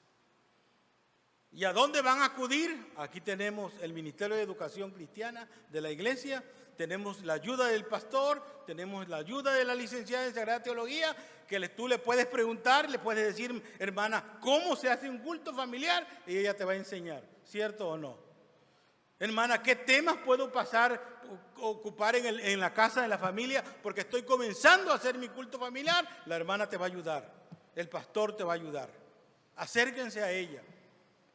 ¿Y a dónde van a acudir? Aquí tenemos el Ministerio de Educación Cristiana de la iglesia, tenemos la ayuda del pastor, tenemos la ayuda de la licenciada en Sagrada Teología, que tú le puedes preguntar, le puedes decir, hermana, ¿cómo se hace un culto familiar? Y ella te va a enseñar, ¿cierto o no? Hermana, ¿qué temas puedo ocupar en la casa de la familia? Porque estoy comenzando a hacer mi culto familiar. La hermana te va a ayudar, el pastor te va a ayudar. Acérquense a ella.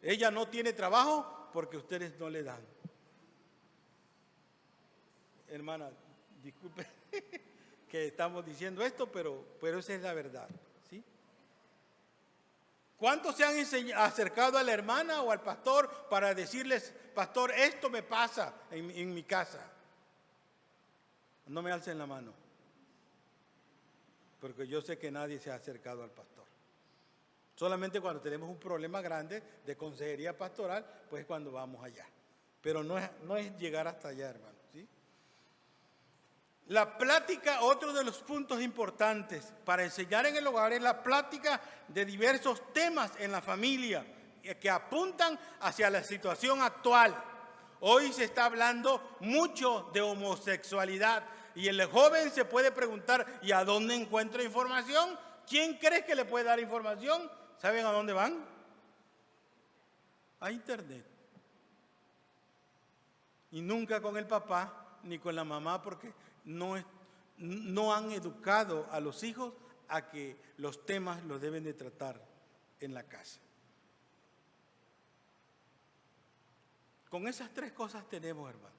Ella no tiene trabajo porque ustedes no le dan. Hermana, disculpe que estamos diciendo esto, pero esa es la verdad, ¿sí? ¿Cuántos se han acercado a la hermana o al pastor para decirles, pastor, esto me pasa en mi casa? No me alcen la mano, porque yo sé que nadie se ha acercado al pastor. Solamente cuando tenemos un problema grande de consejería pastoral, pues cuando vamos allá. pero no es llegar hasta allá, hermano, ¿sí? La plática, otro de los puntos importantes para enseñar en el hogar, es la plática de diversos temas en la familia que apuntan hacia la situación actual. Hoy se está hablando mucho de homosexualidad y el joven se puede preguntar, ¿y a dónde encuentro información? ¿Quién cree que le puede dar información? ¿Saben a dónde van? A internet. Y nunca con el papá ni con la mamá, porque no han educado a los hijos a que los temas los deben de tratar en la casa. Con esas tres cosas tenemos, hermano.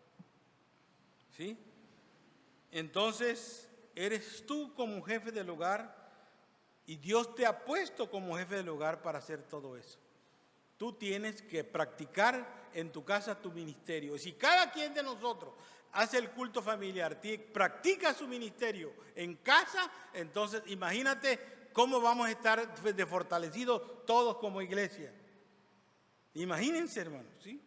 ¿Sí? Entonces, eres tú como jefe del hogar y Dios te ha puesto como jefe del hogar para hacer todo eso. Tú tienes que practicar en tu casa tu ministerio. Y si cada quien de nosotros hace el culto familiar, practica su ministerio en casa, entonces imagínate cómo vamos a estar de fortalecidos todos como iglesia. Imagínense, hermanos, ¿sí?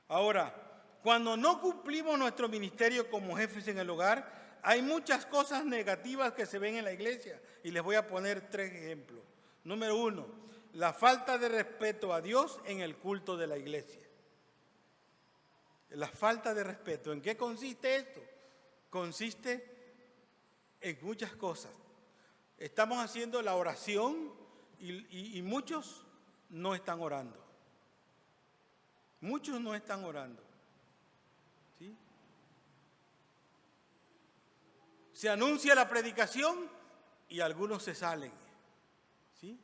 Ahora, cuando no cumplimos nuestro ministerio como jefes en el hogar, hay muchas cosas negativas que se ven en la iglesia. Y les voy a poner 3 ejemplos. Número 1, la falta de respeto a Dios en el culto de la iglesia. La falta de respeto. ¿En qué consiste esto? Consiste en muchas cosas. Estamos haciendo la oración y muchos no están orando. Muchos no están orando. ¿Sí? Se anuncia la predicación y algunos se salen. ¿Sí?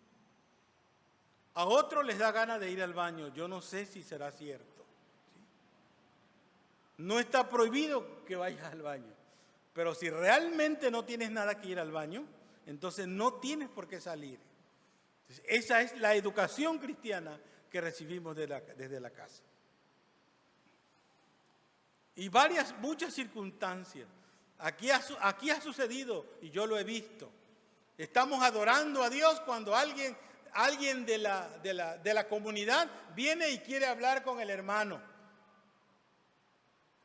A otros les da ganas de ir al baño. Yo no sé si será cierto. ¿Sí? No está prohibido que vayas al baño. Pero si realmente no tienes nada que ir al baño, entonces no tienes por qué salir. Entonces, esa es la educación cristiana que recibimos desde la casa. Y muchas circunstancias. Aquí ha sucedido, y yo lo he visto. Estamos adorando a Dios cuando alguien de la comunidad viene y quiere hablar con el hermano.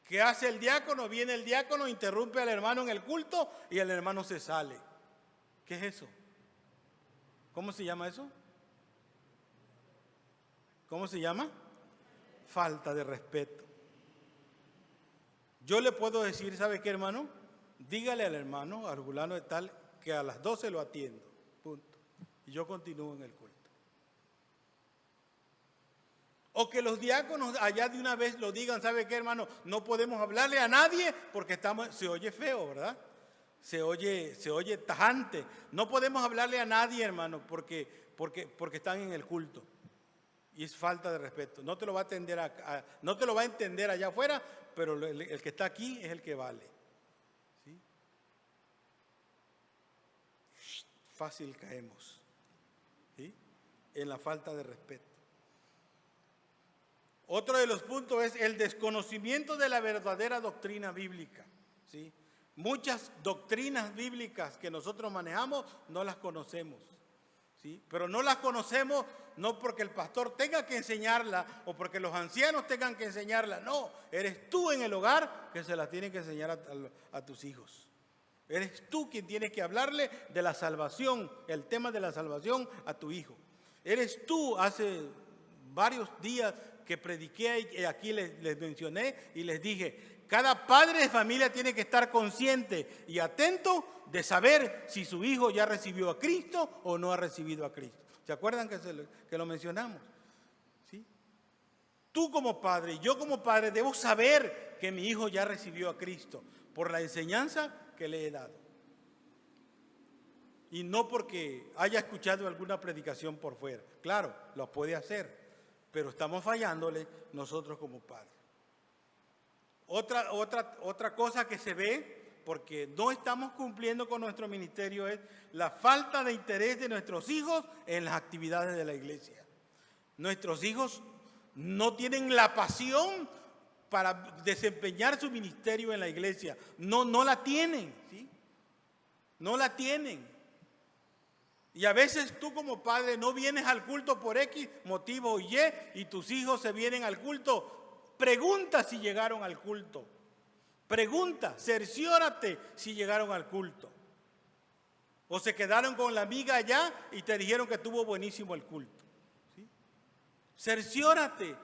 ¿Qué hace el diácono? Viene el diácono, interrumpe al hermano en el culto y el hermano se sale. ¿Qué es eso? ¿Cómo se llama eso? ¿Cómo se llama? Falta de respeto. Yo le puedo decir, ¿sabe qué, hermano? Dígale al hermano, al fulano de tal, que a las 12 lo atiendo. Punto. Y yo continúo en el culto. O que los diáconos allá de una vez lo digan, ¿sabe qué, hermano? No podemos hablarle a nadie porque se oye feo, ¿verdad? Se oye tajante. No podemos hablarle a nadie, hermano, porque están en el culto. Y es falta de respeto. No te lo va a entender allá afuera, pero el que está aquí es el que vale. ¿Sí? Fácil caemos. ¿Sí? En la falta de respeto. Otro de los puntos es el desconocimiento de la verdadera doctrina bíblica. ¿Sí? Muchas doctrinas bíblicas que nosotros manejamos no las conocemos. ¿Sí? Pero no las conocemos no porque el pastor tenga que enseñarla o porque los ancianos tengan que enseñarla. No, eres tú en el hogar que se las tiene que enseñar a tus hijos. Eres tú quien tiene que hablarle de la salvación, el tema de la salvación a tu hijo. Eres tú, hace varios días que prediqué y aquí les mencioné y les dije, cada padre de familia tiene que estar consciente y atento de saber si su hijo ya recibió a Cristo o no ha recibido a Cristo. ¿Se acuerdan que lo mencionamos? ¿Sí? Tú como padre y yo como padre debo saber que mi hijo ya recibió a Cristo por la enseñanza que le he dado. Y no porque haya escuchado alguna predicación por fuera. Claro, lo puede hacer, pero estamos fallándole nosotros como padres. Otra cosa que se ve, porque no estamos cumpliendo con nuestro ministerio, es la falta de interés de nuestros hijos en las actividades de la iglesia. Nuestros hijos no tienen la pasión para desempeñar su ministerio en la iglesia. No la tienen, ¿sí? No la tienen. Y a veces tú como padre no vienes al culto por X motivo y Y tus hijos se vienen al culto Pregunta si llegaron al culto. Pregunta, cerciórate si llegaron al culto. O se quedaron con la amiga allá y te dijeron que estuvo buenísimo el culto. ¿Sí? Cerciórate,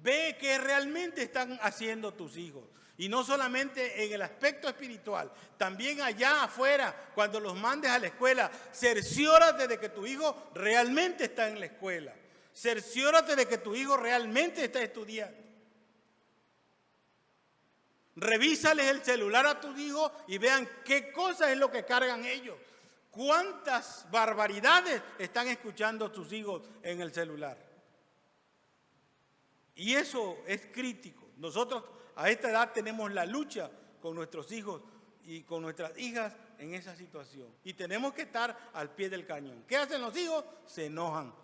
ve qué realmente están haciendo tus hijos. Y no solamente en el aspecto espiritual, también allá afuera, cuando los mandes a la escuela, cerciórate de que tu hijo realmente está en la escuela. Cerciórate de que tu hijo realmente está estudiando. Revísales el celular a tus hijos y vean qué cosa es lo que cargan ellos. ¿Cuántas barbaridades están escuchando tus hijos en el celular? Y eso es crítico. Nosotros a esta edad tenemos la lucha con nuestros hijos y con nuestras hijas en esa situación. Y tenemos que estar al pie del cañón. ¿Qué hacen los hijos? Se enojan,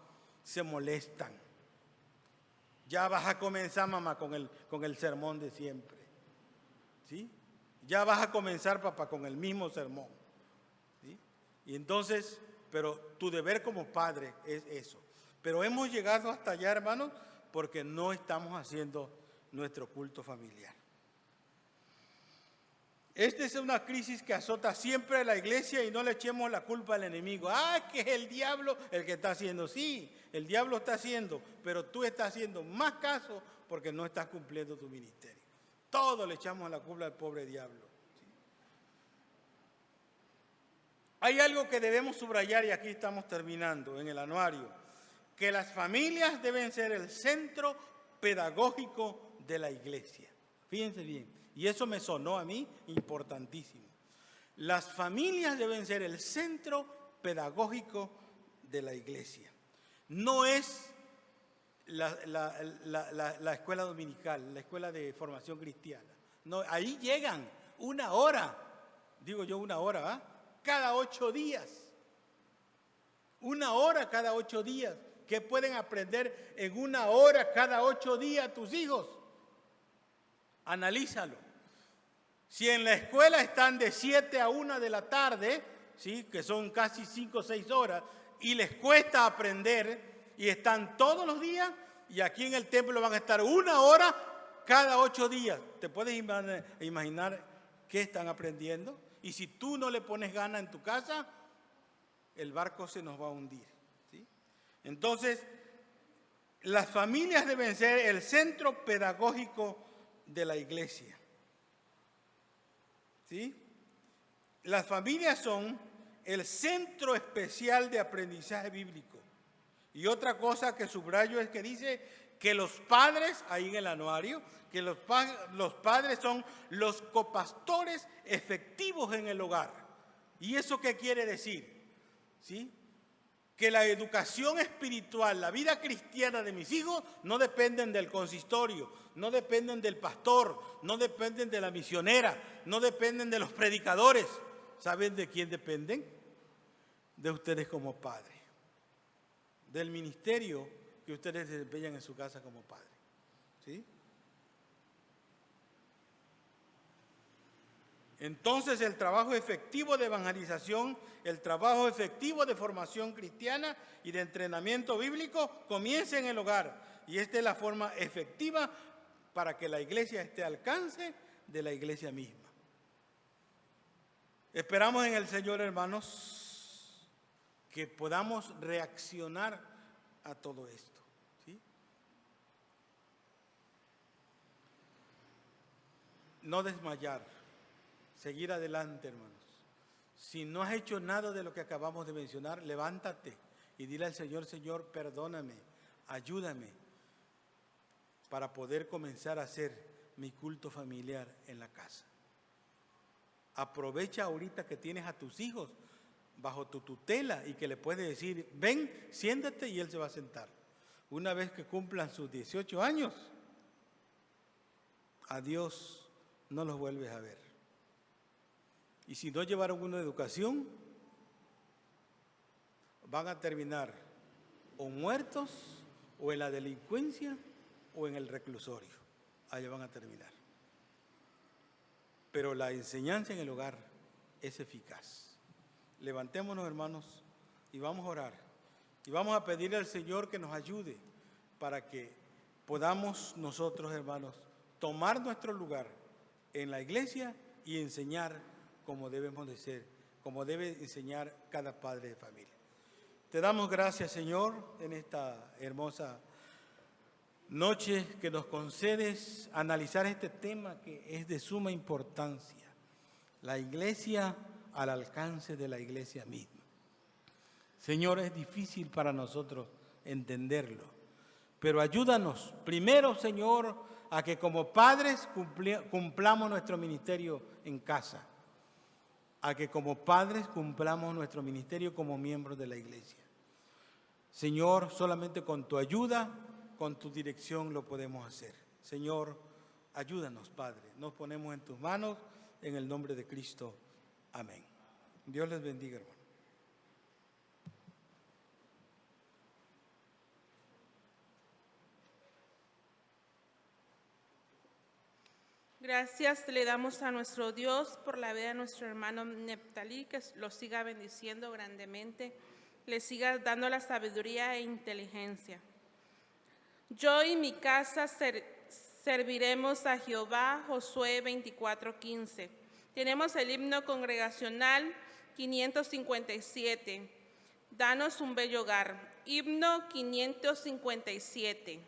se molestan. Ya vas a comenzar, mamá, con el sermón de siempre. ¿Sí? Ya vas a comenzar, papá, con el mismo sermón. ¿Sí? Y entonces, pero tu deber como padre es eso. Pero hemos llegado hasta allá, hermanos, porque no estamos haciendo nuestro culto familiar. Esta es una crisis que azota siempre a la iglesia y no le echemos la culpa al enemigo. Que es el diablo el que está haciendo. Sí, el diablo está haciendo, pero tú estás haciendo más caso porque no estás cumpliendo tu ministerio. Todo le echamos la culpa al pobre diablo. ¿Sí? Hay algo que debemos subrayar y aquí estamos terminando en el anuario, que las familias deben ser el centro pedagógico de la iglesia. Fíjense bien, y eso me sonó a mí importantísimo. Las familias deben ser el centro pedagógico de la iglesia. No es la escuela dominical, la escuela de formación cristiana. No, ahí llegan una hora, digo yo una hora, cada 8 días. Una hora cada 8 días. ¿Qué pueden aprender en una hora cada 8 días tus hijos? Analízalo. Si en la escuela están de 7 a 1 de la tarde, ¿sí? Que son casi 5 o 6 horas, y les cuesta aprender, y están todos los días, y aquí en el templo van a estar 1 hora cada 8 días. ¿Te puedes imaginar qué están aprendiendo? Y si tú no le pones gana en tu casa, el barco se nos va a hundir. ¿Sí? Entonces, las familias deben ser el centro pedagógico de la iglesia. ¿Sí? Las familias son el centro especial de aprendizaje bíblico. Y otra cosa que subrayo es que dice que los padres, ahí en el anuario, que los padres son los copastores efectivos en el hogar. ¿Y eso qué quiere decir? ¿Sí? Que la educación espiritual, la vida cristiana de mis hijos no dependen del consistorio, no dependen del pastor, no dependen de la misionera, no dependen de los predicadores. ¿Saben de quién dependen? De ustedes como padres, del ministerio que ustedes desempeñan en su casa como padres. ¿Sí? Entonces el trabajo efectivo de evangelización, el trabajo efectivo de formación cristiana y de entrenamiento bíblico comienza en el hogar. Y esta es la forma efectiva para que la iglesia esté al alcance de la iglesia misma. Esperamos en el Señor, hermanos, que podamos reaccionar a todo esto. ¿Sí? No desmayar. Seguir adelante, hermanos. Si no has hecho nada de lo que acabamos de mencionar, levántate y dile al Señor, Señor, perdóname, ayúdame para poder comenzar a hacer mi culto familiar en la casa. Aprovecha ahorita que tienes a tus hijos bajo tu tutela y que le puedes decir, ven, siéntate y él se va a sentar. Una vez que cumplan sus 18 años, a Dios no los vuelves a ver. Y si no llevaron una educación, van a terminar o muertos, o en la delincuencia, o en el reclusorio. Allá van a terminar. Pero la enseñanza en el hogar es eficaz. Levantémonos, hermanos, y vamos a orar. Y vamos a pedirle al Señor que nos ayude para que podamos nosotros, hermanos, tomar nuestro lugar en la iglesia y enseñar como debemos de ser, como debe enseñar cada padre de familia. Te damos gracias, Señor, en esta hermosa noche que nos concedes analizar este tema que es de suma importancia. La iglesia al alcance de la iglesia misma. Señor, es difícil para nosotros entenderlo, pero ayúdanos primero, Señor, a que como padres cumplamos nuestro ministerio en casa, a que como padres cumplamos nuestro ministerio como miembros de la iglesia. Señor, solamente con tu ayuda, con tu dirección lo podemos hacer. Señor, ayúdanos, Padre. Nos ponemos en tus manos, en el nombre de Cristo. Amén. Dios les bendiga, hermano. Gracias le damos a nuestro Dios por la vida de nuestro hermano Neptalí, que lo siga bendiciendo grandemente, le siga dando la sabiduría e inteligencia. Yo y mi casa serviremos a Jehová, Josué 24:15. Tenemos el himno congregacional 557. Danos un bello hogar. Himno 557.